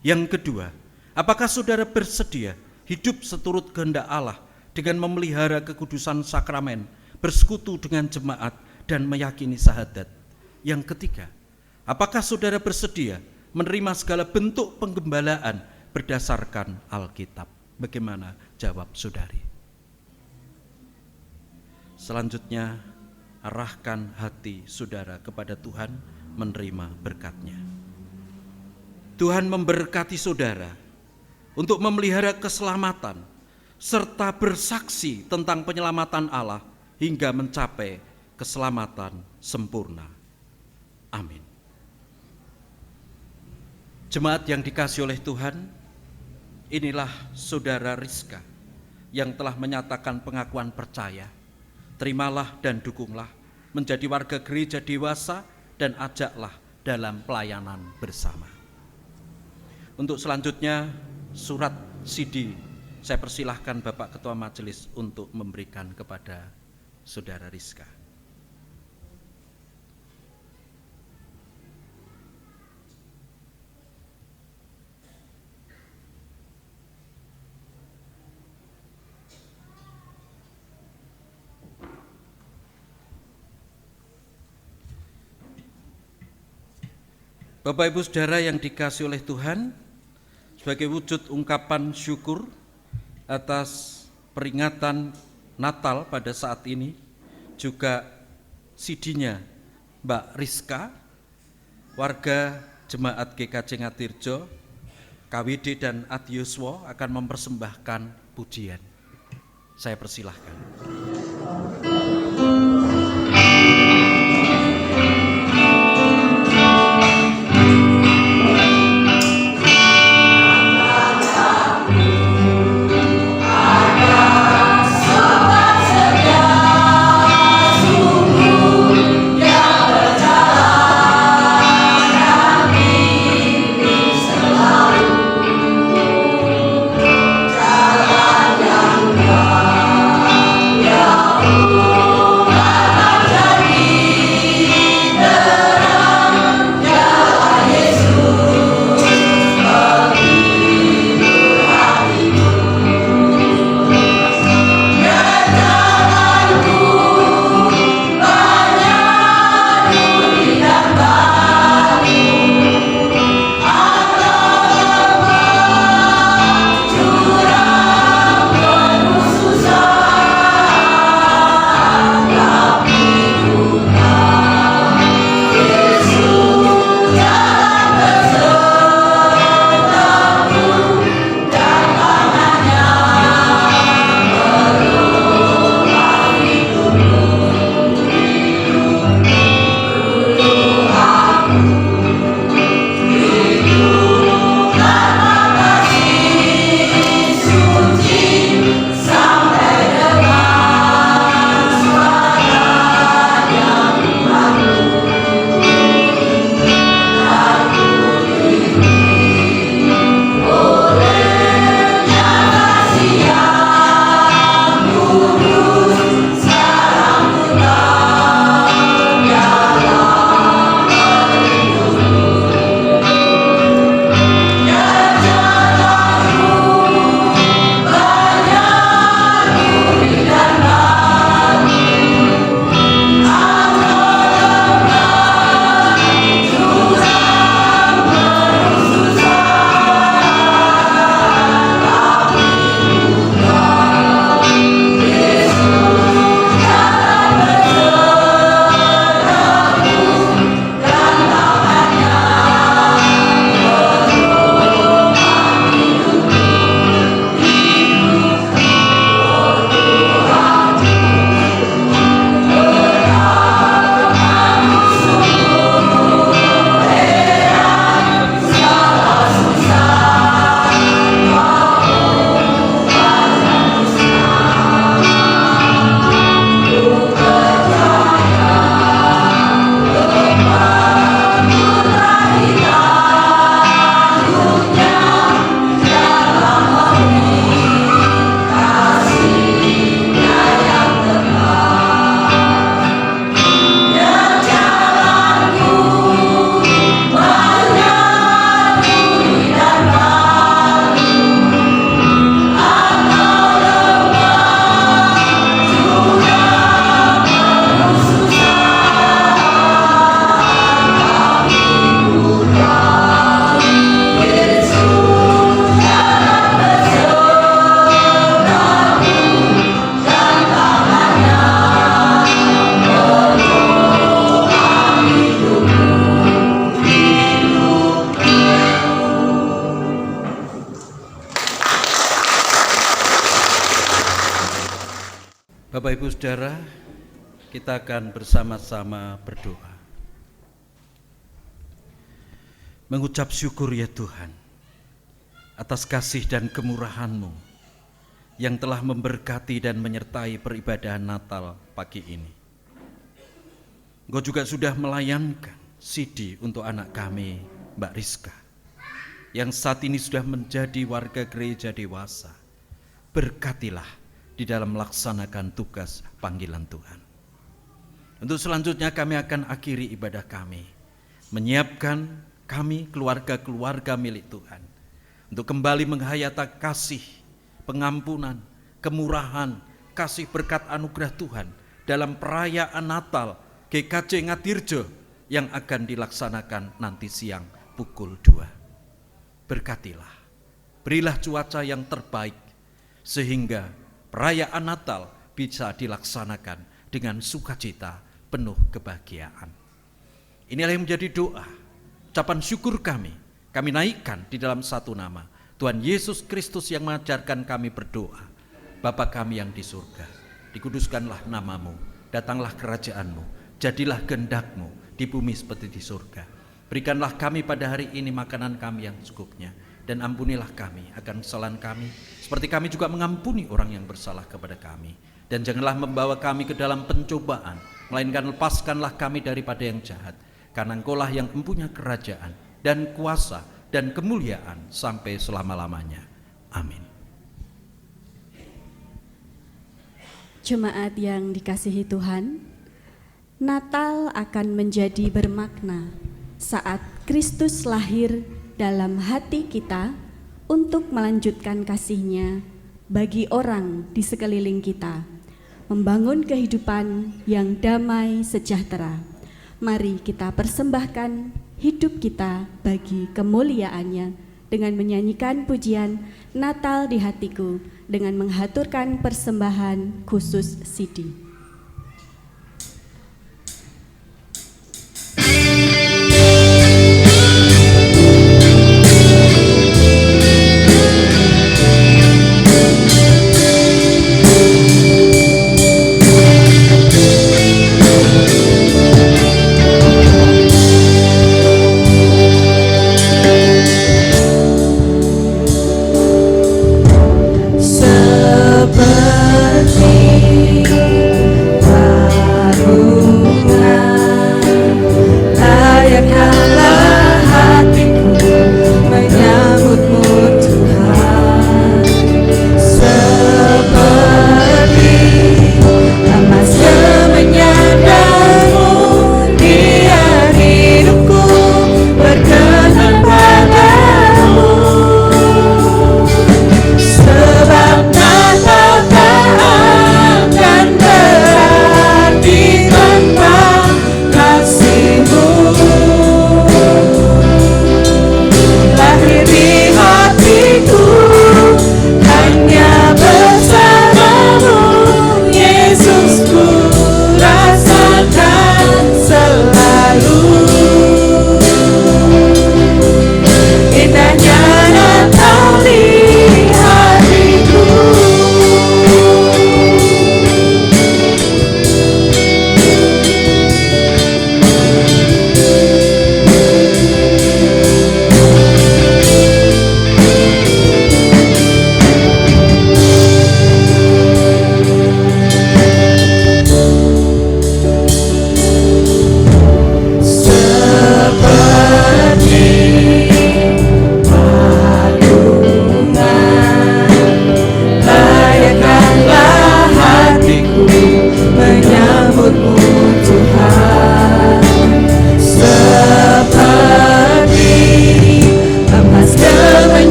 Yang kedua, apakah saudara bersedia hidup seturut kehendak Allah dengan memelihara kekudusan sakramen, bersekutu dengan jemaat, dan meyakini syahadat? Yang ketiga, apakah saudara bersedia menerima segala bentuk penggembalaan berdasarkan Alkitab? Bagaimana jawab saudari? Selanjutnya, arahkan hati saudara kepada Tuhan menerima berkat-Nya. Tuhan memberkati saudara untuk memelihara keselamatan serta bersaksi tentang penyelamatan Allah hingga mencapai keselamatan sempurna. Amin. Jemaat yang dikasihi oleh Tuhan, inilah saudara Rizka yang telah menyatakan pengakuan percaya. Terimalah dan dukunglah menjadi warga gereja dewasa dan ajaklah dalam pelayanan bersama. Untuk selanjutnya, surat Sidi, saya persilahkan Bapak Ketua Majelis untuk memberikan kepada saudara Rizka. Bapak Ibu Saudara yang dikasihi oleh Tuhan, sebagai wujud ungkapan syukur atas peringatan Natal pada saat ini, juga Sidinya Mbak Rizka, warga Jemaat GKJ Ngatirjo, KWD dan Adiuswo akan mempersembahkan pujian. Saya persilahkan.
Yeah.
Bapak Ibu Saudara, kita akan bersama-sama berdoa. Mengucap syukur ya Tuhan atas kasih dan kemurahan-Mu yang telah memberkati dan menyertai peribadahan Natal pagi ini. Engkau juga sudah melayankan CD untuk anak kami, Mbak Rizka, yang saat ini sudah menjadi warga gereja dewasa. Berkatilah di dalam melaksanakan tugas panggilan Tuhan. Untuk selanjutnya kami akan akhiri ibadah kami, menyiapkan kami keluarga-keluarga milik Tuhan untuk kembali menghayati kasih, pengampunan, kemurahan, kasih berkat anugerah Tuhan dalam perayaan Natal GKJ Ngatirjo yang akan dilaksanakan nanti siang pukul 2. Berkatilah, berilah cuaca yang terbaik sehingga perayaan Natal bisa dilaksanakan dengan sukacita penuh kebahagiaan. Inilah yang menjadi doa, ucapan syukur kami naikkan di dalam satu nama, Tuhan Yesus Kristus yang mengajarkan kami berdoa. Bapa kami yang di surga, dikuduskanlah namamu, datanglah kerajaanmu, jadilah kehendak-Mu di bumi seperti di surga. Berikanlah kami pada hari ini makanan kami yang secukupnya, dan ampunilah kami akan kesalahan kami, seperti kami juga mengampuni orang yang bersalah kepada kami. Dan janganlah membawa kami ke dalam pencobaan, melainkan lepaskanlah kami daripada yang jahat. Karena Engkau-lah yang mempunyai kerajaan dan kuasa dan kemuliaan sampai selama-lamanya. Amin.
Jemaat yang dikasihi Tuhan, Natal akan menjadi bermakna saat Kristus lahir dalam hati kita untuk melanjutkan kasih-Nya bagi orang di sekeliling kita, membangun kehidupan yang damai sejahtera. Mari kita persembahkan hidup kita bagi kemuliaan-Nya dengan menyanyikan pujian Natal di Hatiku dengan menghaturkan persembahan khusus CD.
Seperti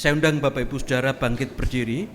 Saya undang Bapak Ibu Saudara bangkit berdiri.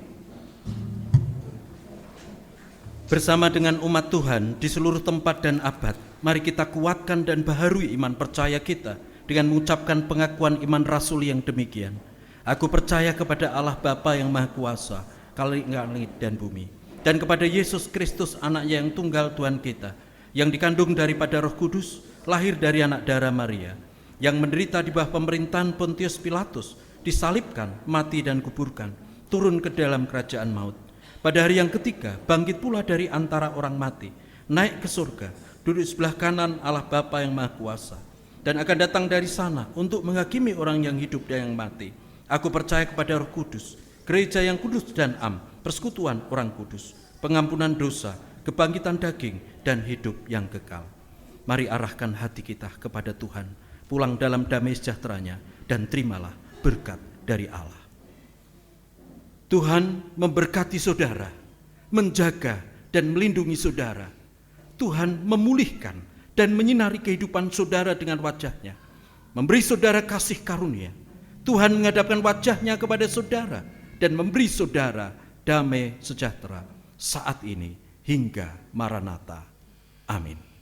Bersama dengan umat Tuhan di seluruh tempat dan abad, mari kita kuatkan dan baharui iman percaya kita dengan mengucapkan pengakuan iman rasul yang demikian. Aku percaya kepada Allah Bapa yang Maha Kuasa, langit dan bumi, dan kepada Yesus Kristus anaknya yang tunggal Tuhan kita, yang dikandung daripada Roh Kudus, lahir dari anak darah Maria, yang menderita di bawah pemerintahan Pontius Pilatus, disalibkan, mati dan kuburkan, turun ke dalam kerajaan maut. Pada hari yang ketiga, bangkit pula dari antara orang mati, naik ke surga, duduk sebelah kanan Allah Bapa yang Maha Kuasa, dan akan datang dari sana untuk menghakimi orang yang hidup dan yang mati. Aku percaya kepada Roh Kudus, gereja yang kudus dan am, persekutuan orang kudus, pengampunan dosa, kebangkitan daging, dan hidup yang kekal. Mari arahkan hati kita kepada Tuhan, pulang dalam damai sejahtera-Nya, dan terimalah berkat dari Allah. Tuhan memberkati saudara, menjaga dan melindungi saudara. Tuhan memulihkan dan menyinari kehidupan saudara dengan wajah-Nya, memberi saudara kasih karunia. Tuhan menghadapkan wajah-Nya kepada saudara dan memberi saudara damai sejahtera saat ini hingga Maranatha. Amin.